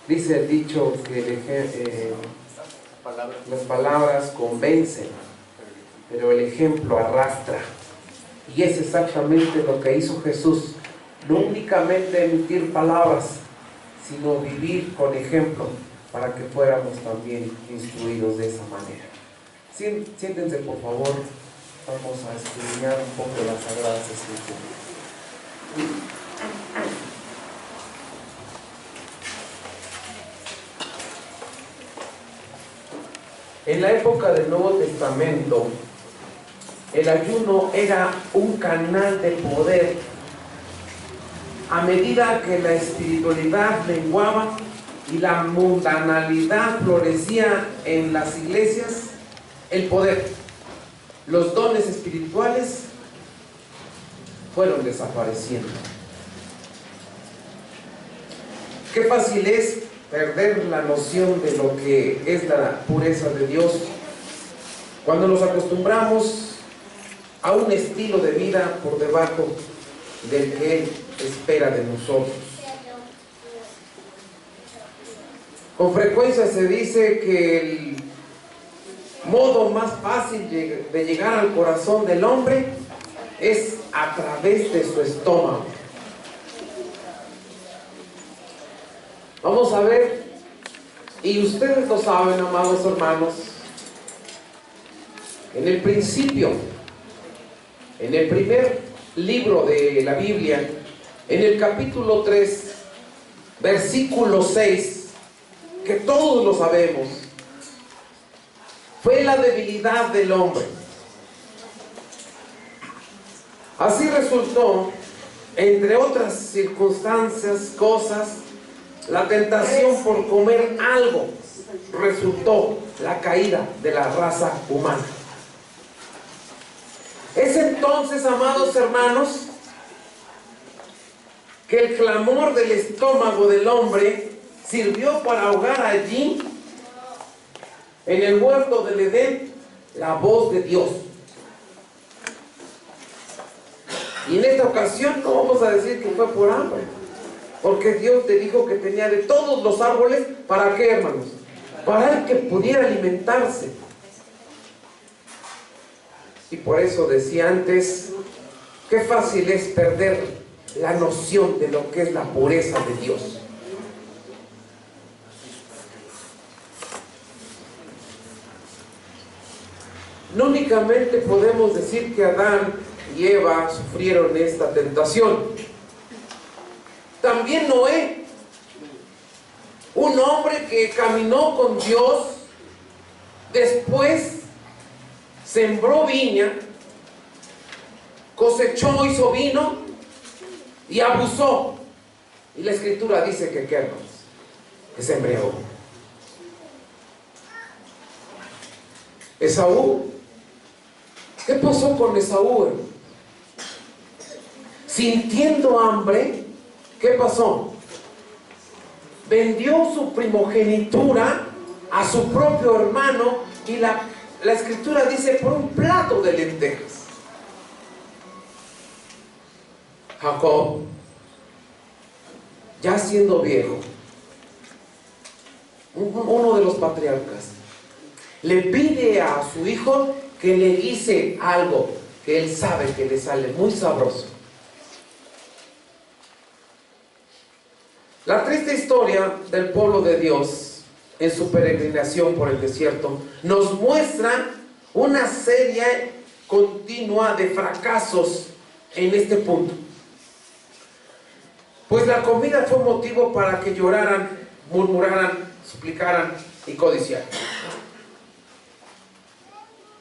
Dice el dicho que las palabras convencen, pero el ejemplo arrastra. Y es exactamente lo que hizo Jesús. No únicamente emitir palabras, sino vivir con ejemplo, para que fuéramos también instruidos de esa manera. Siéntense, por favor. Vamos a escudriñar un poco las Sagradas Escrituras. En la época del Nuevo Testamento, el ayuno era un canal de poder. A medida que la espiritualidad menguaba y la mundanalidad florecía en las iglesias, el poder, los dones espirituales fueron desapareciendo. Qué fácil es perder la noción de lo que es la pureza de Dios cuando nos acostumbramos a un estilo de vida por debajo del que Él espera de nosotros. Con frecuencia se dice que el modo más fácil de llegar al corazón del hombre es a través de su estómago. Vamos a ver, y ustedes lo saben, amados hermanos, en el principio, en el primer libro de la Biblia, en el capítulo 3, versículo 6, que todos lo sabemos, fue la debilidad del hombre. Así resultó, entre otras circunstancias, cosas, la tentación por comer algo resultó la caída de la raza humana. Es entonces, amados hermanos, que el clamor del estómago del hombre sirvió para ahogar allí, en el huerto del Edén, la voz de Dios. Y en esta ocasión no vamos a decir que fue por hambre, porque Dios le dijo que tenía de todos los árboles. ¿Para qué, hermanos? Para el que pudiera alimentarse. Y por eso decía antes, qué fácil es perder la noción de lo que es la pureza de Dios. No únicamente podemos decir que Adán y Eva sufrieron esta tentación. También Noé, un hombre que caminó con Dios, después sembró viña, cosechó, hizo vino y abusó. Y la Escritura dice que ¿qué, hermanos? Que se embriagó. Esaú, ¿qué pasó con Esaú? Sintiendo hambre, ¿qué pasó? Vendió su primogenitura a su propio hermano y la Escritura dice por un plato de lentejas. Jacob, ya siendo viejo, uno de los patriarcas, le pide a su hijo que le guise algo que él sabe que le sale muy sabroso. La triste historia del pueblo de Dios en su peregrinación por el desierto nos muestra una serie continua de fracasos en este punto. Pues la comida fue motivo para que lloraran, murmuraran, suplicaran y codiciaran.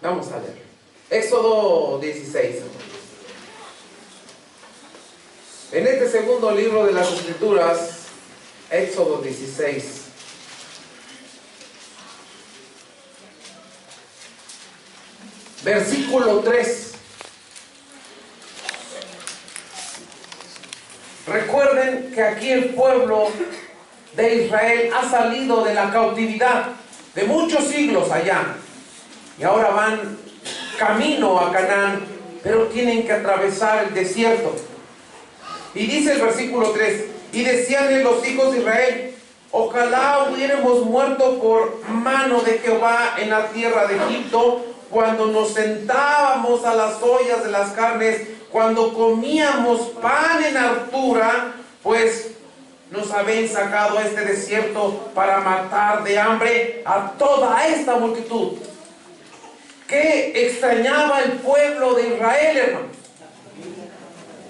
Vamos a leer. Éxodo 16. En este segundo libro de las Escrituras, Éxodo 16. Versículo 3. Recuerden que aquí el pueblo de Israel ha salido de la cautividad de muchos siglos allá. Y ahora van camino a Canaán, pero tienen que atravesar el desierto. Y dice el versículo 3: y decíanle los hijos de Israel: Ojalá hubiéramos muerto por mano de Jehová en la tierra de Egipto, cuando nos sentábamos a las ollas de las carnes, cuando comíamos pan en hartura, pues nos habéis sacado a este desierto para matar de hambre a toda esta multitud. ¿Qué extrañaba el pueblo de Israel, hermano?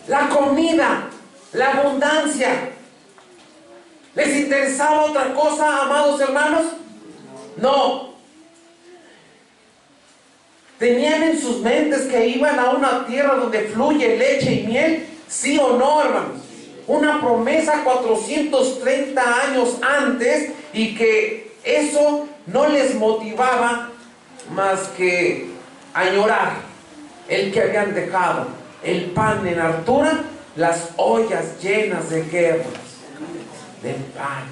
La comida, la abundancia. ¿Les interesaba otra cosa, amados hermanos? No. ¿Tenían en sus mentes que iban a una tierra donde fluye leche y miel? ¿Sí o no, hermanos? Una promesa 430 años antes, y que eso no les motivaba más que añorar el que habían dejado, el pan en hartura, las ollas llenas de guerras, del pan.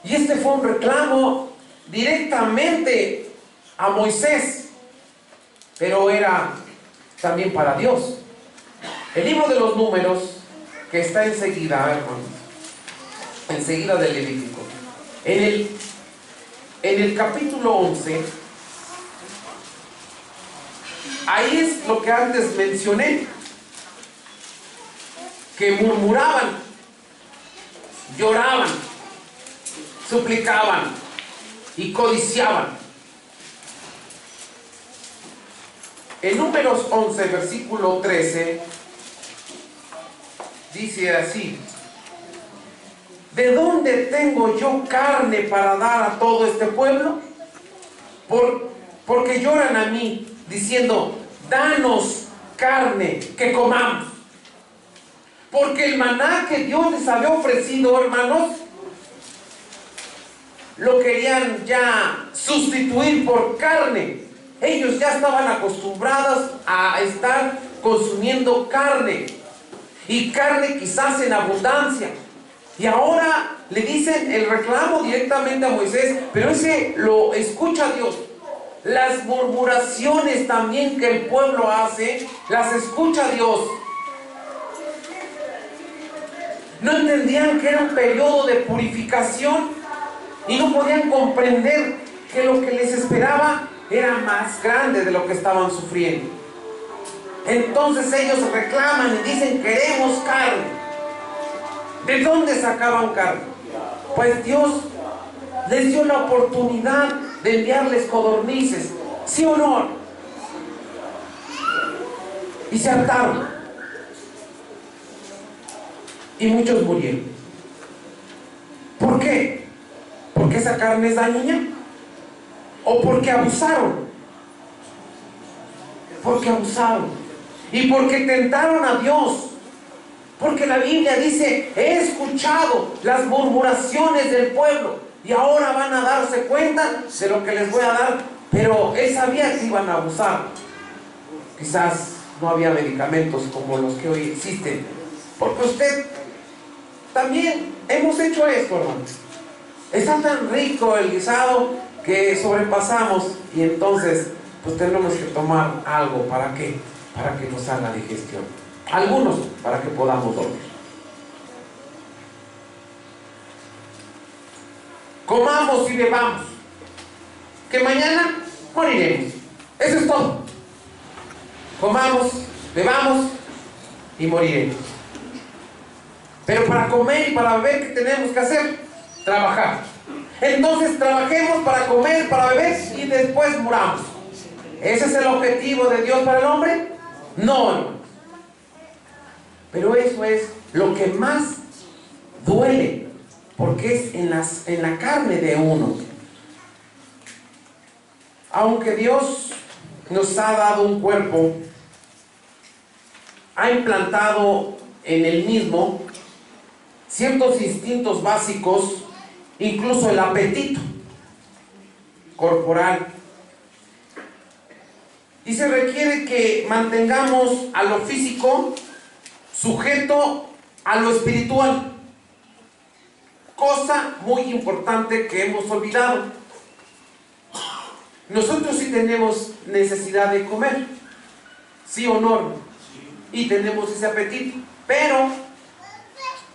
Y este fue un reclamo directamente a Moisés, pero era también para Dios. El libro de los Números, que está enseguida, hermanos, enseguida del Levítico, en el capítulo 11, ahí es lo que antes mencioné, que murmuraban, lloraban, suplicaban y codiciaban. En Números 11, versículo 13, dice así: ¿de dónde tengo yo carne para dar a todo este pueblo? Porque lloran a mí, diciendo: danos carne que comamos. Porque el maná que Dios les había ofrecido, hermanos, lo querían ya sustituir por carne. Ellos ya estaban acostumbrados a estar consumiendo carne, y carne quizás en abundancia. Y ahora le dicen el reclamo directamente a Moisés, pero ese lo escucha Dios. Las murmuraciones también que el pueblo hace, las escucha Dios. No entendían que era un periodo de purificación y no podían comprender que lo que les esperaba era más grande de lo que estaban sufriendo. Entonces ellos reclaman y dicen: queremos carne. ¿De dónde sacaban carne? Pues Dios les dio la oportunidad de enviarles codornices, ¿sí o no? Y se hartaron, y muchos murieron. ¿Por qué? ¿Porque esa carne es dañina? ¿O porque abusaron? Porque abusaron. Y porque tentaron a Dios. Porque la Biblia dice: he escuchado las murmuraciones del pueblo, y ahora van a darse cuenta de lo que les voy a dar. Pero él sabía que iban a abusar. Quizás no había medicamentos como los que hoy existen, porque usted también hemos hecho esto, hermanos. Está tan rico el guisado que sobrepasamos, y entonces pues tenemos que tomar algo. ¿Para qué? Para que nos haga digestión. Algunos para que podamos dormir. Comamos y bebamos, que mañana moriremos. Eso es todo. Comamos, bebamos y moriremos. Pero para comer y para beber, ¿qué tenemos que hacer? Trabajar. Entonces trabajemos para comer, para beber, y después muramos. ¿Ese es el objetivo de Dios para el hombre? No, hermano. Pero eso es lo que más duele, porque es en la carne de uno. Aunque Dios nos ha dado un cuerpo, ha implantado en el mismo ciertos instintos básicos, incluso el apetito corporal. Y se requiere que mantengamos a lo físico sujeto a lo espiritual, cosa muy importante que hemos olvidado. Nosotros sí tenemos necesidad de comer, ¿sí o no? Y tenemos ese apetito, pero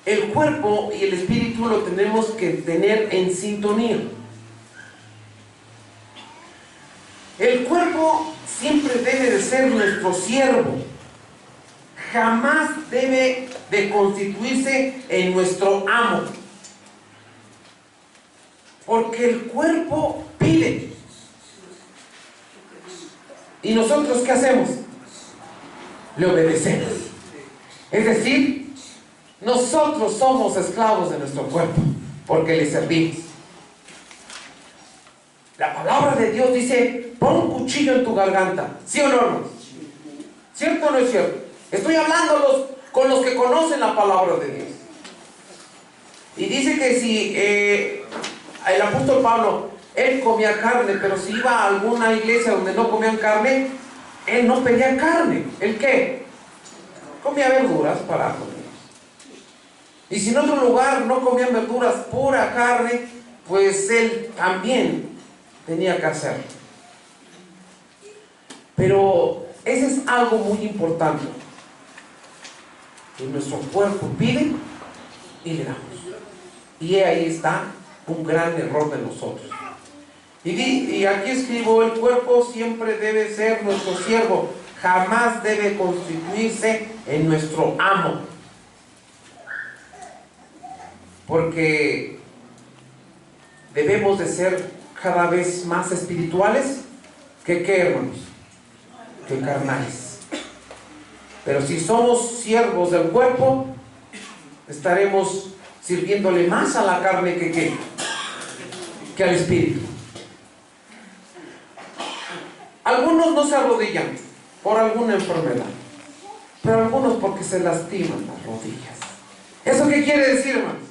el cuerpo y el espíritu lo tenemos que tener en sintonía. El cuerpo siempre debe de ser nuestro siervo. Jamás debe de constituirse en nuestro amo. Porque el cuerpo pide. ¿Y nosotros qué hacemos? Le obedecemos. Es decir, nosotros somos esclavos de nuestro cuerpo, porque le servimos. La palabra de Dios dice: pon un cuchillo en tu garganta. ¿Sí o no, hermanos? ¿Cierto o no es cierto? Estoy hablando con los que conocen la palabra de Dios. Y dice que si el apóstol Pablo, él comía carne, pero si iba a alguna iglesia donde no comían carne, él no pedía carne. ¿El qué? Comía verduras para comer. Y si en otro lugar no comían verduras, pura carne, pues él también tenía que hacerlo. Pero ese es algo muy importante, que nuestro cuerpo pide y le damos. Y ahí está un gran error de nosotros. Y aquí escribo: el cuerpo siempre debe ser nuestro siervo, jamás debe constituirse en nuestro amo. Porque debemos de ser cada vez más espirituales que ¿qué, hermanos? Que carnales. Pero si somos siervos del cuerpo, estaremos sirviéndole más a la carne que al espíritu. Algunos no se arrodillan por alguna enfermedad, pero algunos porque se lastiman las rodillas. ¿Eso qué quiere decir, hermanos?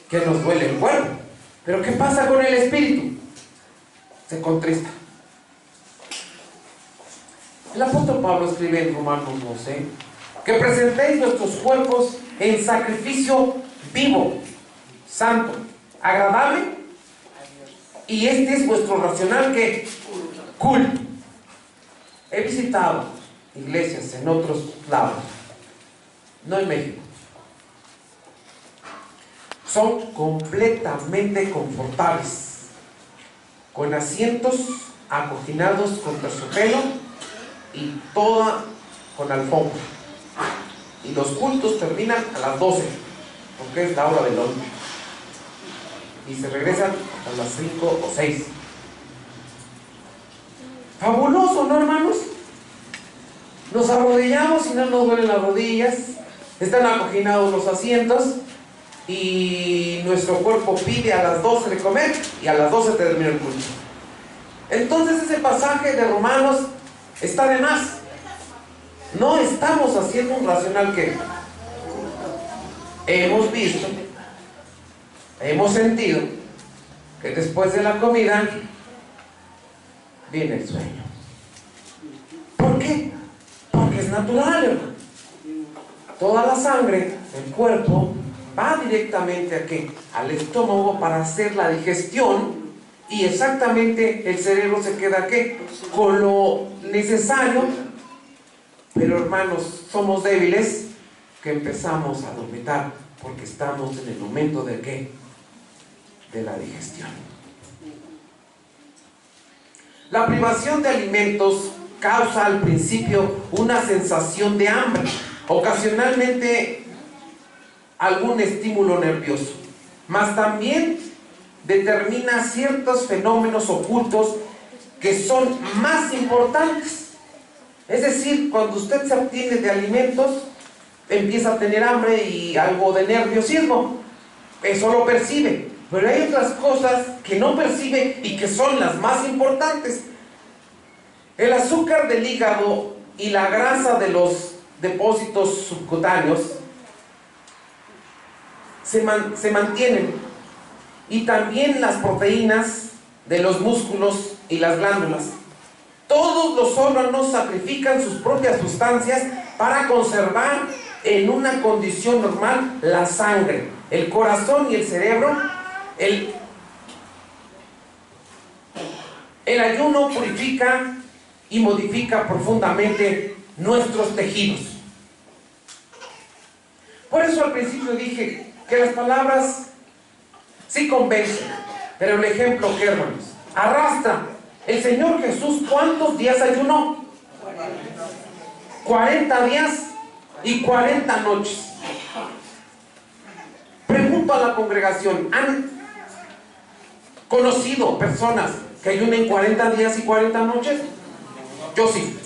Que nos duele el cuerpo. Pero ¿qué pasa con el espíritu? Se contrista. El apóstol Pablo escribe en Romanos 12 que presentéis nuestros cuerpos en sacrificio vivo, santo, agradable, y este es vuestro racional que culto. He visitado iglesias en otros lados, no en México. Son completamente confortables, con asientos acoginados con terciopelo y toda con alfombra. Y los cultos terminan a las 12, porque es la hora del lunch. Y se regresan a las 5 o 6. Fabuloso, ¿no, hermanos? Nos arrodillamos y no nos duelen las rodillas. Están acoginados los asientos. Y nuestro cuerpo pide a las 12 de comer y a las 12 termina el culto. Entonces ese pasaje de Romanos está de más. No estamos haciendo un racional que hemos visto, hemos sentido que después de la comida viene el sueño. ¿Por qué? Porque es natural, hermano. Toda la sangre del cuerpo va directamente ¿a qué? Al estómago para hacer la digestión, y exactamente el cerebro se queda ¿qué? Con lo necesario. Pero, hermanos, somos débiles que empezamos a dormitar porque estamos en el momento de ¿qué? De la digestión. La privación de alimentos causa al principio una sensación de hambre, ocasionalmente algún estímulo nervioso, mas también determina ciertos fenómenos ocultos que son más importantes. Es decir, cuando usted se abstiene de alimentos, empieza a tener hambre y algo de nerviosismo. Eso lo percibe. Pero hay otras cosas que no percibe y que son las más importantes. El azúcar del hígado y la grasa de los depósitos subcutáneos se mantienen, y también las proteínas de los músculos y las glándulas. Todos los órganos sacrifican sus propias sustancias para conservar en una condición normal la sangre, el corazón y el cerebro. El ayuno purifica y modifica profundamente nuestros tejidos. Por eso al principio dije que las palabras sí convencen, pero el ejemplo, ¿qué, hermanos? Arrastra. El Señor Jesús, ¿cuántos días ayunó? 40 días y 40 noches. Pregunto a la congregación, ¿han conocido personas que ayunen 40 días y 40 noches? Yo sí.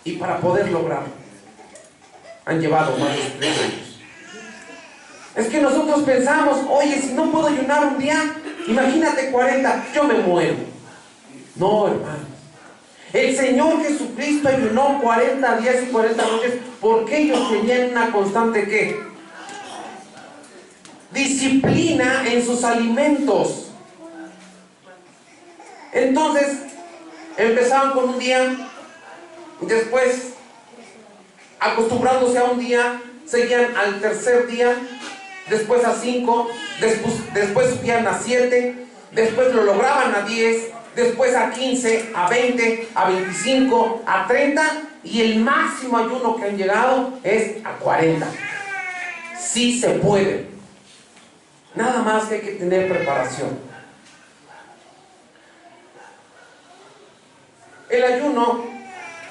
Y para poder lograrlo, han llevado más de 3 años. Es que nosotros pensamos, oye, si no puedo ayunar un día, imagínate 40, yo me muero. No, hermano. El Señor Jesucristo ayunó 40 días y 40 noches porque ellos tenían una constante ¿qué? Disciplina en sus alimentos. Entonces, empezaban con un día, después, acostumbrándose a un día, seguían al tercer día, después a 5, después subían a 7, después lo lograban a 10, después a 15, a 20, a 25, a 30, y el máximo ayuno que han llegado es a 40. Sí se puede. Nada más que hay que tener preparación. El ayuno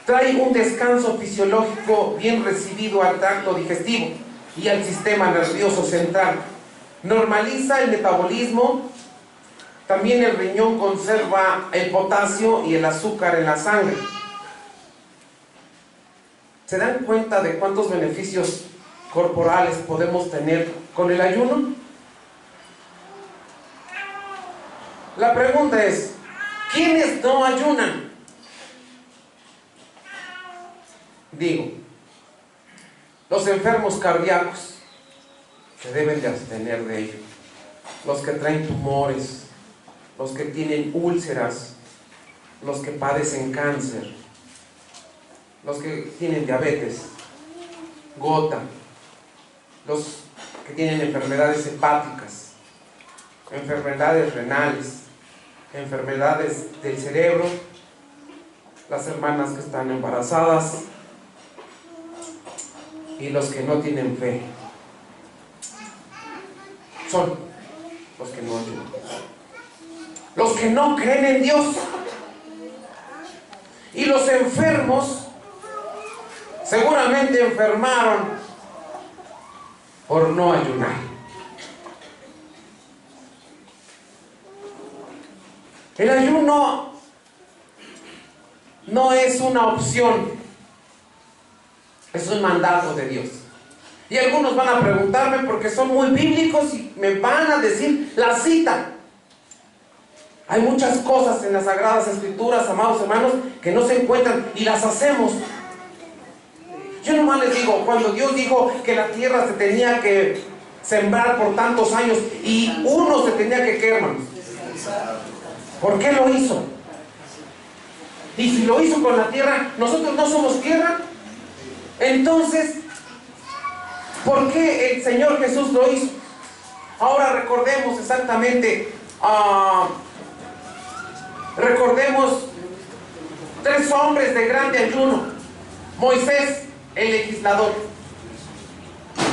trae un descanso fisiológico bien recibido al tracto digestivo y al sistema nervioso central. Normaliza el metabolismo. También el riñón conserva el potasio y el azúcar en la sangre. ¿Se dan cuenta de cuántos beneficios corporales podemos tener con el ayuno? La pregunta es, ¿quiénes no ayunan? Digo, los enfermos cardíacos se deben de abstener de ello. Los que traen tumores, los que tienen úlceras, los que padecen cáncer, los que tienen diabetes, gota, los que tienen enfermedades hepáticas, enfermedades renales, enfermedades del cerebro, las hermanas que están embarazadas y los que no tienen fe. Son los que no ayudan. Los que no creen en Dios. Y los enfermos seguramente enfermaron por no ayunar. El ayuno no es una opción, es un mandato de Dios. Y algunos van a preguntarme porque son muy bíblicos y me van a decir la cita. Hay muchas cosas en las Sagradas Escrituras, amados hermanos, que no se encuentran y las hacemos. Yo nomás les digo, cuando Dios dijo que la tierra se tenía que sembrar por tantos años y uno se tenía que ¿qué, hermanos? ¿Por qué lo hizo? Y si lo hizo con la tierra, nosotros no somos tierra. Entonces, ¿por qué el Señor Jesús lo hizo? Ahora recordemos exactamente, recordemos 3 hombres de grande ayuno. Moisés, el legislador.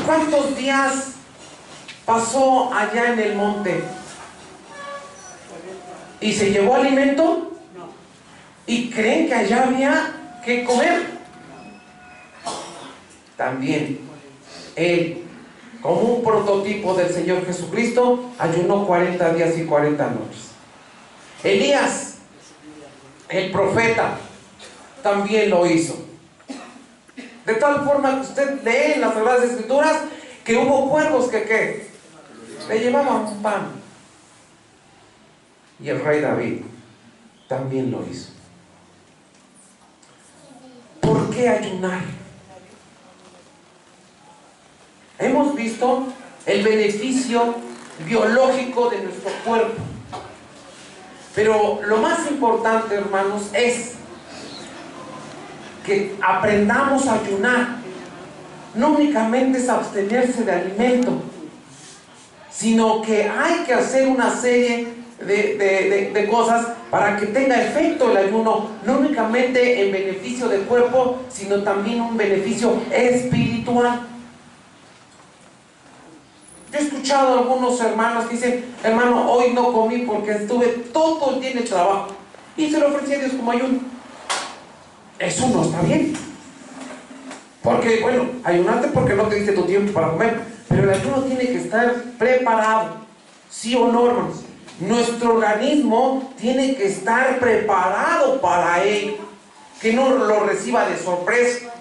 ¿Cuántos días pasó allá en el monte? ¿Y se llevó alimento? ¿Y creen que allá había que comer? También él, como un prototipo del Señor Jesucristo, ayunó 40 días y 40 noches. Elías, el profeta, también lo hizo. De tal forma que usted lee en las Sagradas Escrituras que hubo cuervos que ¿qué? Le llevaban un pan. Y el rey David también lo hizo. ¿Por qué ayunar? Hemos visto el beneficio biológico de nuestro cuerpo. Pero lo más importante, hermanos, es que aprendamos a ayunar. No únicamente es abstenerse de alimento, sino que hay que hacer una serie de cosas para que tenga efecto el ayuno, no únicamente en beneficio del cuerpo, sino también un beneficio espiritual. Yo he escuchado a algunos hermanos que dicen: hermano, hoy no comí porque estuve todo el día en el trabajo, y se lo ofrecí a Dios como ayuno. Eso no está bien, porque bueno, ayunaste porque no te diste tu tiempo para comer, pero el ayuno tiene que estar preparado, ¿sí o no, hermanos? Nuestro organismo tiene que estar preparado para ello, que no lo reciba de sorpresa.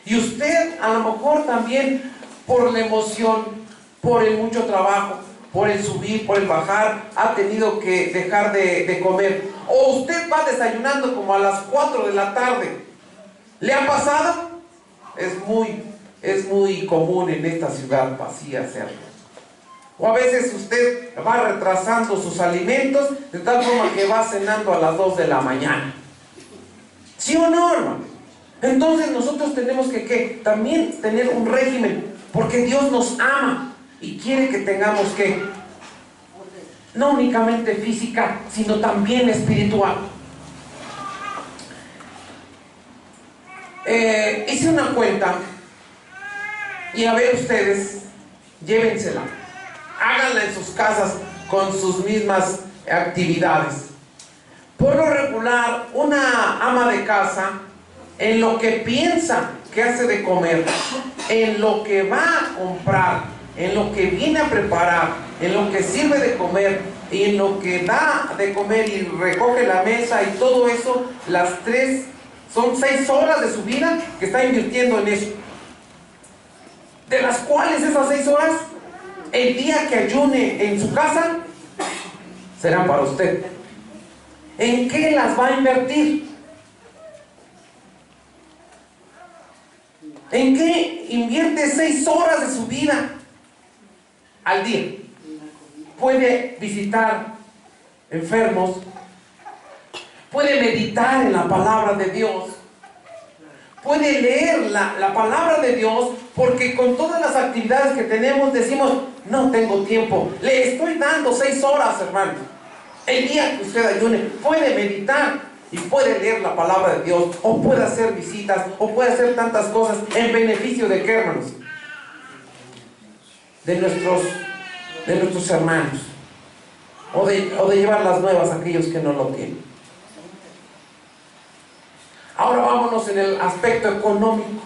Y usted a lo mejor también, por la emoción, por el mucho trabajo, por el subir, por el bajar, ha tenido que dejar de comer. O usted va desayunando como a las 4 de la tarde. ¿Le ha pasado? Es muy común en esta ciudad así hacerlo. O a veces usted va retrasando sus alimentos de tal forma que va cenando a las 2 de la mañana. ¿Sí o no, hermano? Entonces nosotros tenemos que también tener un régimen, porque Dios nos ama y quiere que tengamos no únicamente física, sino también espiritual. Hice una cuenta, y a ver ustedes, llévensela, háganla en sus casas con sus mismas actividades. Por lo regular, una ama de casa, en lo que piensa que hace de comer, en lo que va a comprar, en lo que viene a preparar, en lo que sirve de comer y en lo que da de comer y recoge la mesa y todo eso, son 6 horas de su vida que está invirtiendo en eso. De las cuales esas 6 horas, el día que ayune en su casa, serán para usted. ¿En qué las va a invertir? ¿En qué invierte 6 horas de su vida al día? Puede visitar enfermos, puede meditar en la palabra de Dios, puede leer la palabra de Dios, porque con todas las actividades que tenemos decimos: no tengo tiempo. Le estoy dando 6 horas, hermano. El día que usted ayune, puede meditar y puede leer la palabra de Dios, o puede hacer visitas, o puede hacer tantas cosas en beneficio de ¿qué, hermanos? De nuestros hermanos, o de llevar las nuevas a aquellos que no lo tienen. Ahora vámonos en el aspecto económico.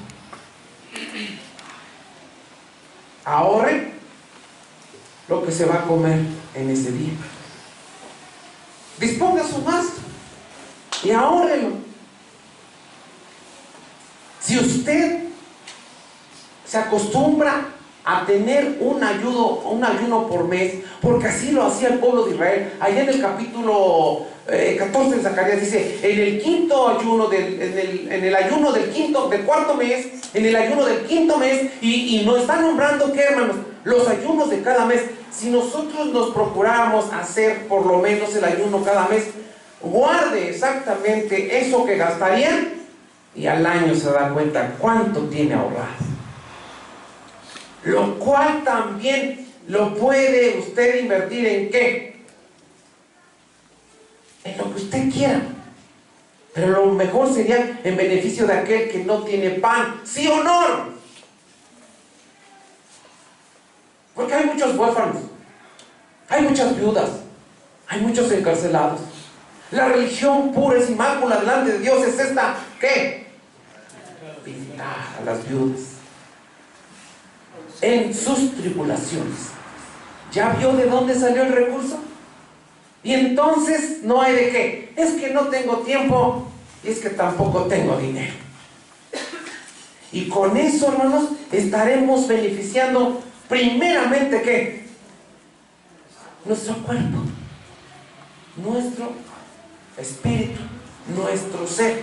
Ahorre lo que se va a comer en ese día. Disponga su gasto y ahórrelo. Si usted se acostumbra a tener un ayuno por mes, porque así lo hacía el pueblo de Israel, allá en el capítulo 14 de Zacarías dice: en el quinto ayuno, en el ayuno del cuarto mes, en el ayuno del quinto mes, y nos está nombrando ¿qué, hermanos? Los ayunos de cada mes. Si nosotros nos procuráramos hacer por lo menos el ayuno cada mes, guarde exactamente eso que gastaría, y al año se da cuenta cuánto tiene ahorrado. Lo cual también lo puede usted invertir ¿en qué? En lo que usted quiera. Pero lo mejor sería en beneficio de aquel que no tiene pan. ¿Sí o no? Porque hay muchos huérfanos, hay muchas viudas, hay muchos encarcelados. La religión pura es inmácula delante de Dios es esta, ¿qué? Visitar a las viudas en sus tribulaciones. ¿Ya vio de dónde salió el recurso? Y entonces no hay de qué. Es que no tengo tiempo, y es que tampoco tengo dinero. Y con eso, hermanos, estaremos beneficiando primeramente ¿qué? Nuestro cuerpo, nuestro espíritu, nuestro ser.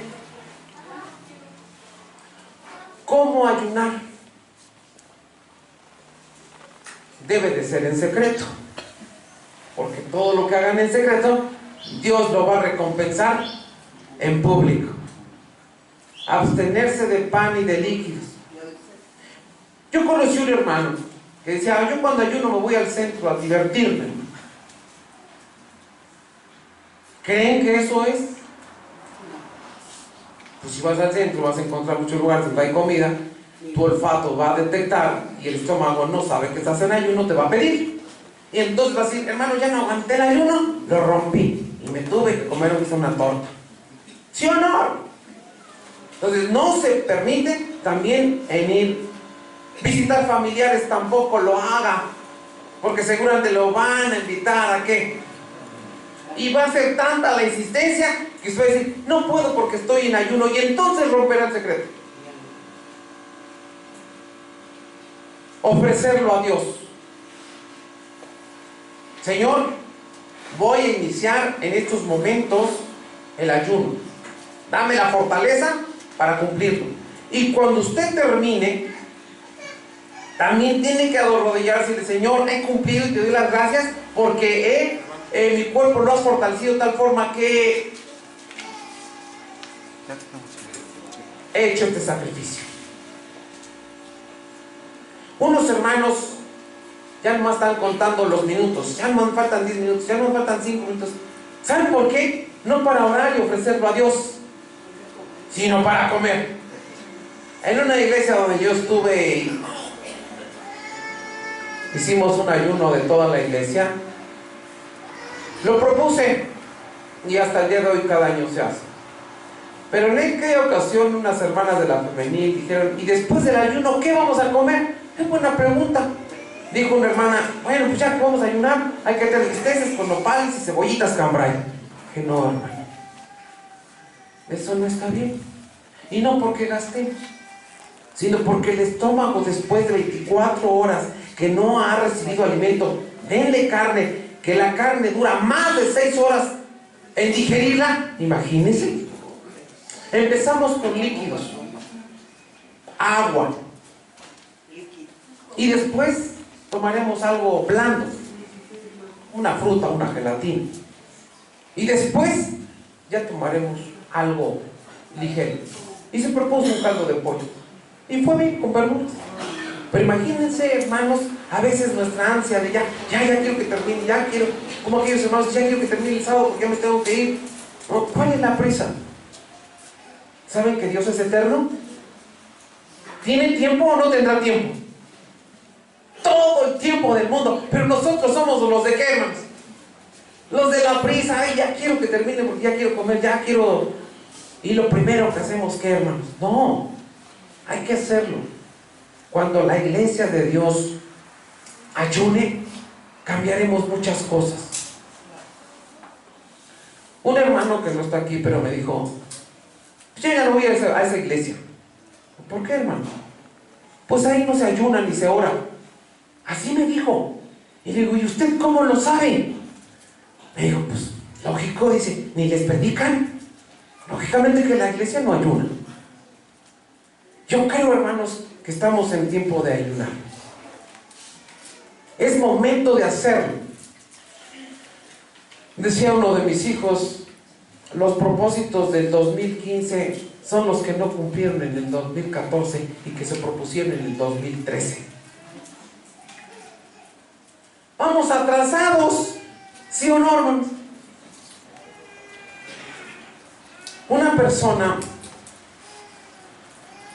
¿Cómo ayunar? Debe de ser en secreto, porque todo lo que hagan en secreto, Dios lo va a recompensar en público. Abstenerse de pan y de líquidos. Yo conocí un hermano que decía: yo cuando ayuno me voy al centro a divertirme. ¿Creen que eso es? Pues si vas al centro vas a encontrar muchos lugares donde hay comida, tu olfato va a detectar y el estómago no sabe que estás en ayuno, te va a pedir. Y entonces vas a decir, hermano, ya no aguanté el ayuno, lo rompí y me tuve que comer una torta. ¿Sí o no? Entonces no se permite también en ir. Visitar familiares tampoco lo haga, porque seguramente lo van a invitar a qué. Y va a ser tanta la insistencia que usted va a decir, no puedo porque estoy en ayuno, y entonces romperá el secreto. Ofrecerlo a Dios. Señor, voy a iniciar en estos momentos el ayuno. Dame la fortaleza para cumplirlo. Y cuando usted termine, también tiene que arrodillarse y decir, Señor, he cumplido y te doy las gracias porque mi cuerpo lo has fortalecido de tal forma que he hecho este sacrificio. Unos hermanos ya no están contando los minutos, ya no me faltan 10 minutos, ya no me faltan 5 minutos. ¿Saben por qué? No para orar y ofrecerlo a Dios, sino para comer. En una iglesia donde yo estuve, hicimos un ayuno de toda la iglesia. Lo propuse y hasta el día de hoy cada año se hace. Pero en aquella ocasión unas hermanas de la femenil dijeron, ¿y después del ayuno qué vamos a comer? Es buena pregunta. Dijo una hermana, bueno, pues ya que vamos a ayunar, hay que tener bisteces con nopales y cebollitas cambray. Dije, no, hermano, eso no está bien. Y no porque gasté, sino porque el estómago, después de 24 horas que no ha recibido alimento, denle carne, que la carne dura más de 6 horas en digerirla. Imagínense. Empezamos con líquidos, agua, y después tomaremos algo blando, una fruta, una gelatina, y después ya tomaremos algo ligero. Y se propuso un caldo de pollo, y fue bien, con verduras. Pero imagínense, hermanos, a veces nuestra ansia de ya quiero que termine, ya quiero, como aquellos hermanos, ya quiero que termine el sábado porque ya me tengo que ir. No, ¿cuál es la prisa? ¿Saben que Dios es eterno? ¿Tiene tiempo o no tendrá tiempo? Todo el tiempo del mundo. Pero nosotros somos los de qué, hermanos? Los de la prisa. Ay, ya quiero que termine porque ya quiero comer, ya quiero. Y lo primero que hacemos, ¿qué, hermanos? No, hay que hacerlo. Cuando la iglesia de Dios ayune, cambiaremos muchas cosas. Un hermano que no está aquí, pero me dijo, yo ya no voy a esa iglesia. ¿Por qué, hermano? Pues ahí no se ayuna ni se ora. Así me dijo. Y le digo, ¿y usted cómo lo sabe? Me dijo, pues lógico, dice, ni les predican. Lógicamente que la iglesia no ayuna. Yo creo, hermanos, que estamos en tiempo de ayunar. Es momento de hacerlo. Decía uno de mis hijos, los propósitos del 2015 son los que no cumplieron en el 2014 y que se propusieron en el 2013. Vamos atrasados, ¿sí o no, hermanos? Una persona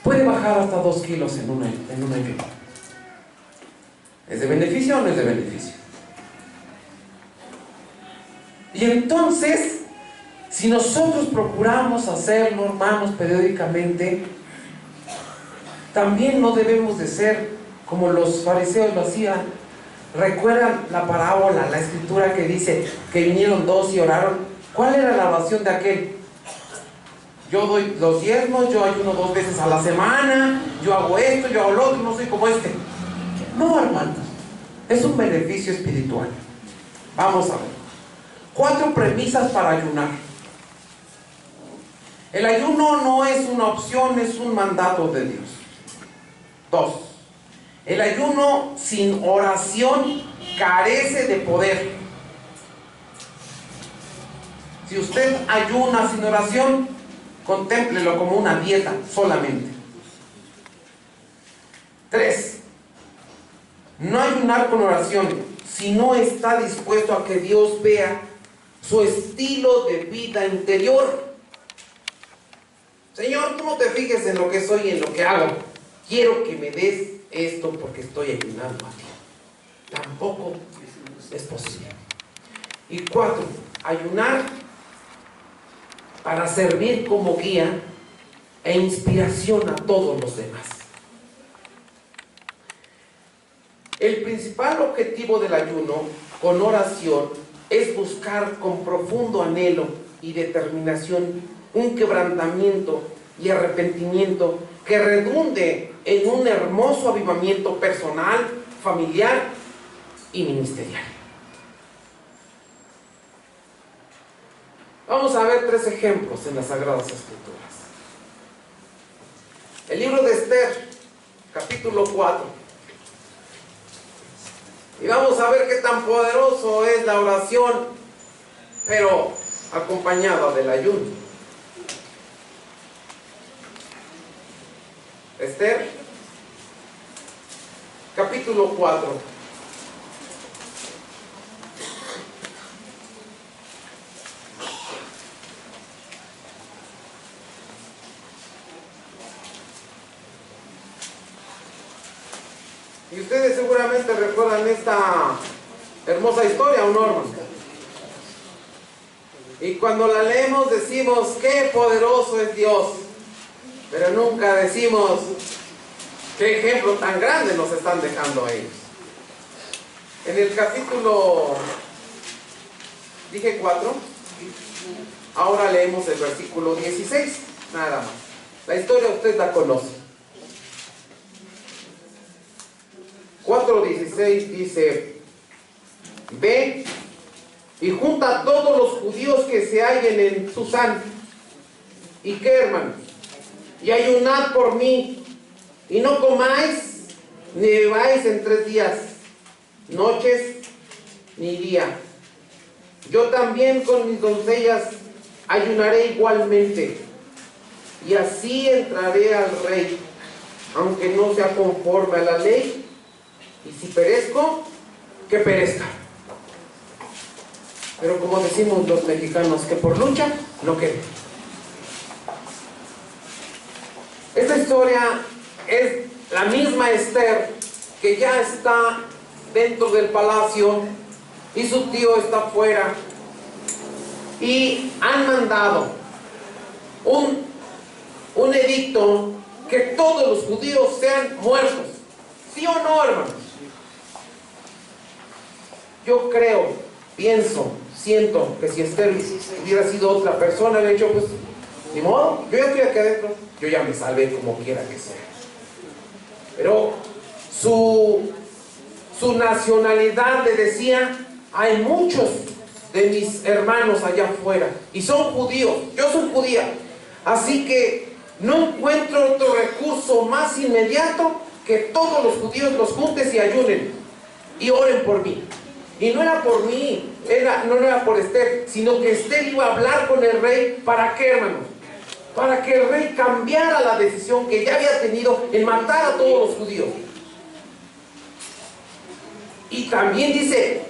puede bajar hasta 2 kilos en un año. ¿Es de beneficio o no es de beneficio? Y entonces, si nosotros procuramos hacerlo, hermanos, periódicamente, también no debemos de ser como los fariseos lo hacían. ¿Recuerdan la parábola, la escritura que dice que vinieron 2 y oraron? ¿Cuál era la oración de aquel? Yo doy los diezmos, yo ayuno 2 veces a la semana, yo hago esto, yo hago lo otro, no soy como este. No, hermanos, es un beneficio espiritual. Vamos a ver. 4 premisas para ayunar. El ayuno no es una opción, es un mandato de Dios. 2. El ayuno sin oración carece de poder. Si usted ayuna sin oración, contémplelo como una dieta solamente. 3. No ayunar con oración si no está dispuesto a que Dios vea su estilo de vida interior. Señor, tú no te fijes en lo que soy y en lo que hago. Quiero que me des esto porque estoy ayunando a ti. Tampoco es posible. Y 4, ayunar para servir como guía e inspiración a todos los demás. El principal objetivo del ayuno con oración es buscar con profundo anhelo y determinación un quebrantamiento y arrepentimiento que redunde en un hermoso avivamiento personal, familiar y ministerial. Vamos a ver 3 ejemplos en las Sagradas Escrituras. El libro de Esther, capítulo 4. Y vamos a ver qué tan poderoso es la oración, pero acompañada del ayuno. Esther, capítulo 4. Y ustedes seguramente recuerdan esta hermosa historia, ¿o no, hermano? Y cuando la leemos decimos, qué poderoso es Dios. Pero nunca decimos, qué ejemplo tan grande nos están dejando ellos. En el capítulo, dije 4, ahora leemos el versículo 16, nada más. La historia usted la conoce. 4:16 dice, ve y junta a todos los judíos que se hallen en Susán. ¿Y qué, hermano? Y ayunad por mí, y no comáis ni bebáis en 3 días, noches ni día. Yo también con mis doncellas ayunaré igualmente, y así entraré al rey, aunque no sea conforme a la ley. Y si perezco, que perezca. Pero como decimos los mexicanos, que por lucha no quede. Esta historia es la misma Esther que ya está dentro del palacio y su tío está afuera. Y han mandado un edicto que todos los judíos sean muertos. ¿Sí o no, hermanos? Yo creo, pienso, siento que si Esther hubiera sido otra persona, hubiera dicho, pues, ni modo, yo ya estoy aquí adentro, yo ya me salvé como quiera que sea. Pero su nacionalidad le decía, hay muchos de mis hermanos allá afuera, y son judíos, yo soy judía, así que no encuentro otro recurso más inmediato que todos los judíos los juntes y ayunen, y oren por mí. Y no era por mí, no era por Esther, sino que Esther iba a hablar con el rey. ¿Para qué, hermanos? Para que el rey cambiara la decisión que ya había tenido en matar a todos los judíos. Y también dice,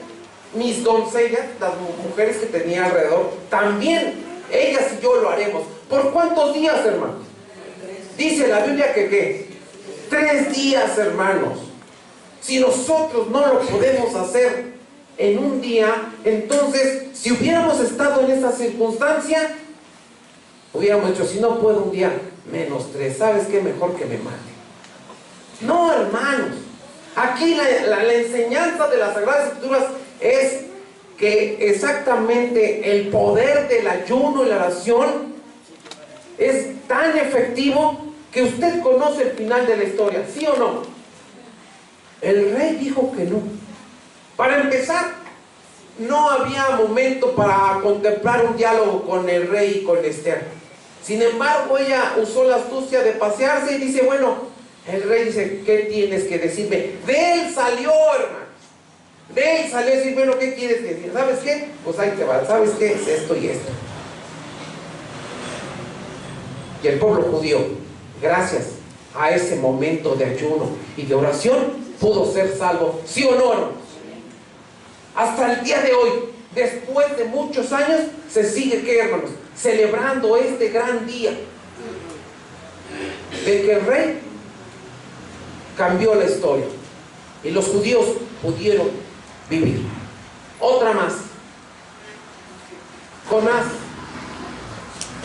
mis doncellas, las mujeres que tenía alrededor, también ellas y yo lo haremos. ¿Por cuántos días, hermanos? Dice la Biblia que ¿qué? 3 días, hermanos. Si nosotros no lo podemos hacer en un día, entonces, si hubiéramos estado en esa circunstancia, hubiéramos dicho, si no puedo un día, menos 3, ¿sabes qué? Mejor que me mate. No, hermanos, aquí la enseñanza de las Sagradas Escrituras es que exactamente el poder del ayuno y la oración es tan efectivo que usted conoce el final de la historia, ¿sí o no? El rey dijo que no. Para empezar, no había momento para contemplar un diálogo con el rey y con Esther. Sin embargo, ella usó la astucia de pasearse y dice, bueno, el rey dice, ¿qué tienes que decirme? De él salió, hermano. De él salió a decir, bueno, ¿qué quieres decir? ¿Sabes qué? Pues ahí te va, ¿sabes qué? Es esto y esto. Y el pueblo judío, gracias a ese momento de ayuno y de oración, pudo ser salvo, ¿sí o no, hermanos? Hasta el día de hoy después de muchos años, se sigue, ¿qué, hermanos? Celebrando este gran día de que el rey cambió la historia y los judíos pudieron vivir. Otra más. Jonás,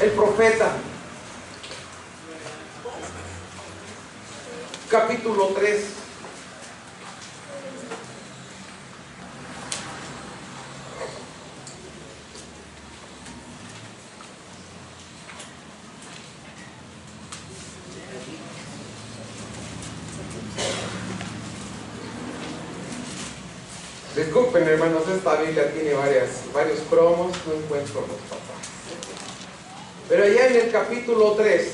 el profeta, capítulo 3. Disculpen, hermanos, esta Biblia tiene varios cromos, no encuentro los pasajes. Pero allá en el capítulo 3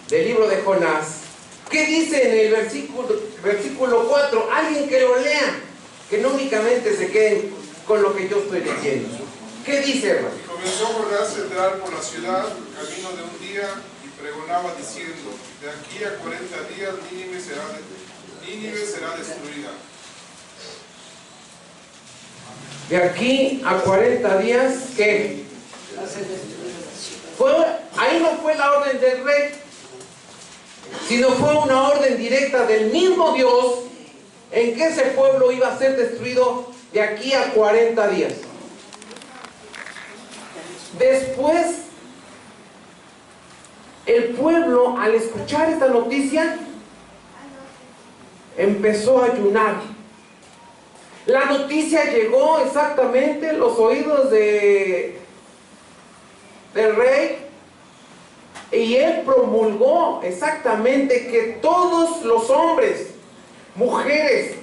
del libro de Jonás, ¿qué dice en el versículo 4? Alguien que lo lea, que no únicamente se queden con lo que yo estoy leyendo. ¿Qué dice, hermano? Y comenzó Jonás a entrar por la ciudad, camino de un día, y pregonaba diciendo: de aquí a 40 días Nínive será destruida. De aquí a 40 días, ¿qué? Ahí no fue la orden del rey, sino fue una orden directa del mismo Dios en que ese pueblo iba a ser destruido de aquí a 40 días. Después, el pueblo, al escuchar esta noticia, empezó a ayunar. La noticia llegó exactamente a los oídos del rey, y él promulgó exactamente que todos los hombres, mujeres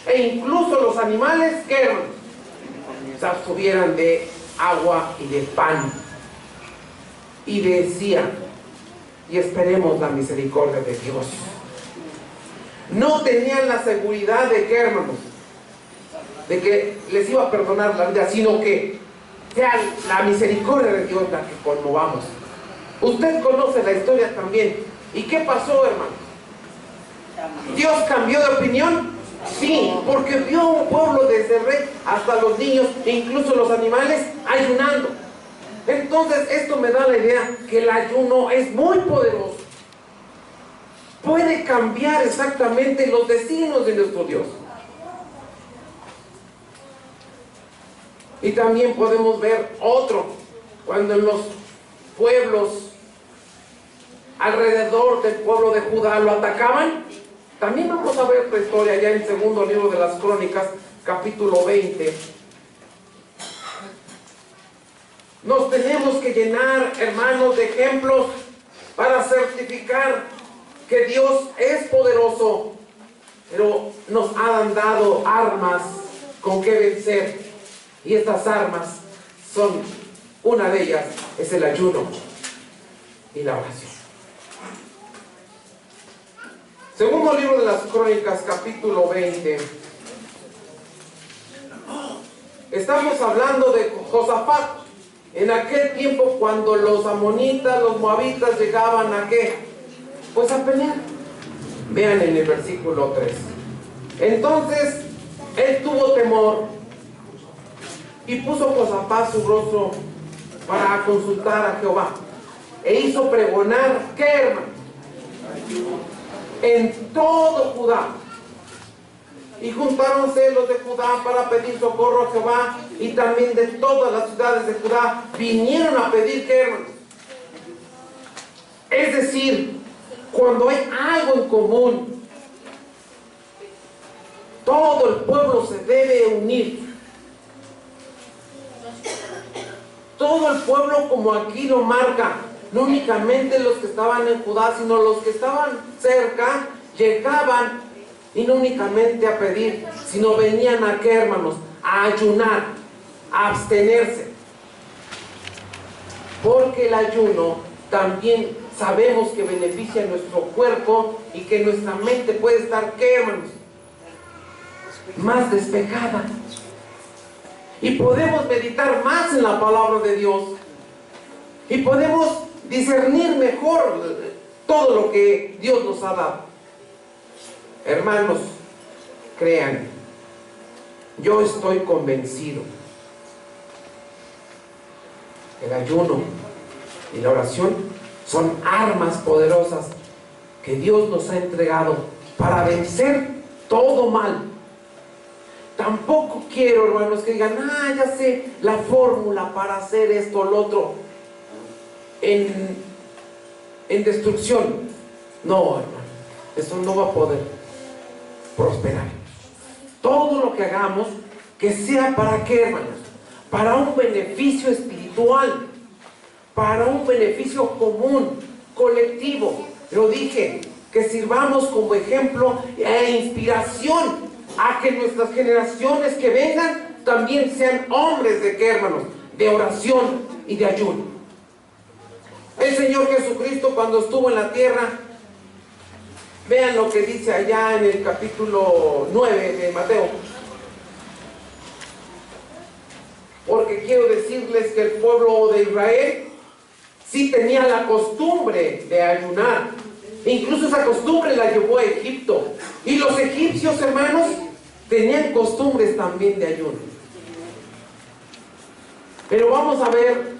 e incluso los animales que se abstuvieran de agua y de pan. Y decía: y esperemos la misericordia de Dios. No tenían la seguridad de que, hermanos, de que les iba a perdonar la vida, sino que sea la misericordia de Dios la que conmovamos. Usted conoce la historia también. ¿Y qué pasó, hermano? ¿Dios cambió de opinión? Sí, porque vio un pueblo desde el rey hasta los niños e incluso los animales ayunando. Entonces esto me da la idea que el ayuno es muy poderoso. Puede cambiar exactamente los destinos de nuestro Dios. Y también podemos ver otro, cuando en los pueblos alrededor del pueblo de Judá lo atacaban. También vamos a ver esta historia ya en el segundo libro de las Crónicas, capítulo 20. Nos tenemos que llenar, hermanos, de ejemplos para certificar que Dios es poderoso, pero nos han dado armas con que vencer. Y estas armas son, una de ellas es el ayuno y la oración. Segundo libro de las Crónicas, capítulo 20. Estamos hablando de Josafat. En aquel tiempo, cuando los amonitas, los moabitas llegaban a ¿qué? Pues a pelear. Vean en el versículo 3. Entonces él tuvo temor y puso Josafat su rostro para consultar a Jehová, e hizo pregonar, ¿qué, hermano? En todo Judá. Y juntáronse los de Judá para pedir socorro a Jehová, y también de todas las ciudades de Judá vinieron a pedir, ¿qué, hermano? Es decir, cuando hay algo en común, todo el pueblo se debe unir. Todo el pueblo, como aquí lo marca, no únicamente los que estaban en Judá, sino los que estaban cerca, llegaban, y no únicamente a pedir, sino venían a ¿qué, hermanos? A ayunar, a abstenerse. Porque el ayuno también sabemos que beneficia a nuestro cuerpo y que nuestra mente puede estar, ¿qué, hermanos? Más despejada. Y podemos meditar más en la palabra de Dios. Y podemos discernir mejor todo lo que Dios nos ha dado. Hermanos, crean, yo estoy convencido El ayuno y la oración son armas poderosas que Dios nos ha entregado para vencer todo mal. Tampoco quiero, hermanos, que digan, ya sé la fórmula para hacer esto o lo otro en destrucción. No, hermano, eso no va a poder prosperar. Todo lo que hagamos, que sea para qué, hermanos, para un beneficio espiritual, para un beneficio común, colectivo. Lo dije, que sirvamos como ejemplo e inspiración a que nuestras generaciones que vengan también sean hombres de qué, hermanos, de oración y de ayuno. El Señor Jesucristo, cuando estuvo en la tierra, vean lo que dice allá en el capítulo 9 de Mateo. Porque quiero decirles que el pueblo de Israel sí tenía la costumbre de ayunar. Incluso esa costumbre la llevó a Egipto. Y los egipcios, hermanos, tenían costumbres también de ayuno. Pero vamos a ver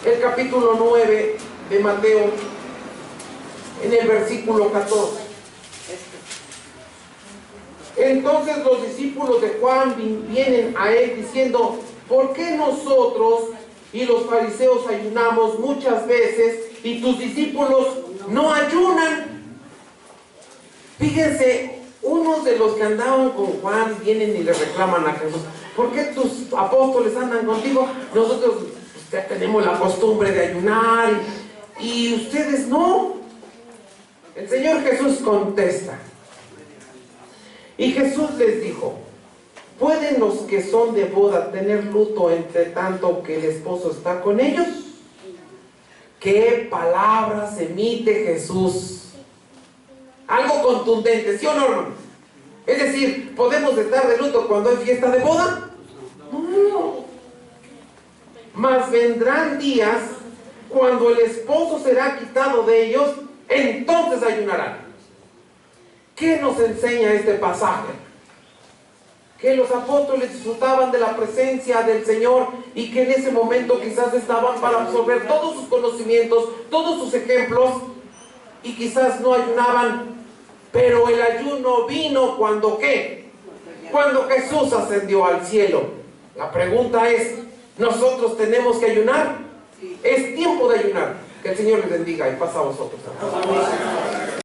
el capítulo 9 de Mateo, en el versículo 14. Entonces los discípulos de Juan vienen a él diciendo: ¿por qué nosotros y los fariseos ayunamos muchas veces y tus discípulos no ayunan? Fíjense, unos de los que andaban con Juan vienen y le reclaman a Jesús: ¿por qué tus apóstoles andan contigo? Nosotros ya tenemos la costumbre de ayunar y ustedes no. El Señor Jesús contesta. Y Jesús les dijo: ¿pueden los que son de boda tener luto entre tanto que el esposo está con ellos? ¿Qué palabras emite Jesús? Algo contundente, ¿sí o no, hermano? Es decir, ¿podemos estar de luto cuando hay fiesta de boda? No. Mas vendrán días cuando el esposo será quitado de ellos, entonces ayunarán. ¿Qué nos enseña este pasaje? Que los apóstoles disfrutaban de la presencia del Señor y que en ese momento quizás estaban para absorber todos sus conocimientos, todos sus ejemplos, y quizás no ayunaban. Pero el ayuno vino cuando ¿qué? Cuando Jesús ascendió al cielo. La pregunta es: ¿nosotros tenemos que ayunar? Es tiempo de ayunar. Que el Señor les bendiga y pasa a vosotros. Amén.